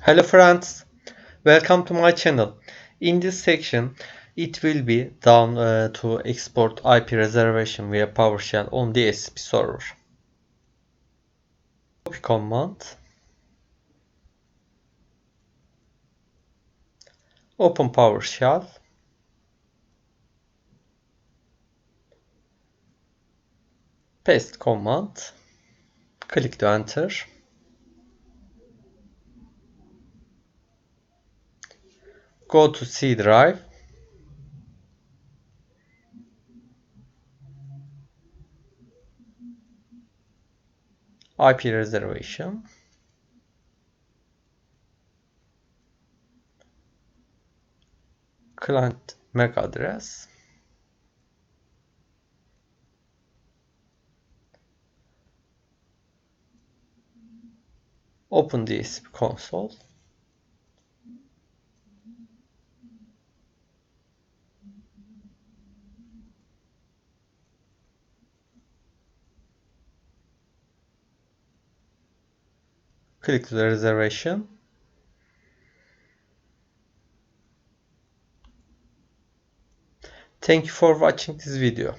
Hello friends, welcome to my channel. In this section, it will be down to export IP reservation via Powershell on the dhcp server. Copy command, open Powershell, paste command, click to enter, go to C drive, IP reservation, client MAC address, open dhcp console, click to the reservation. Thank you for watching this video.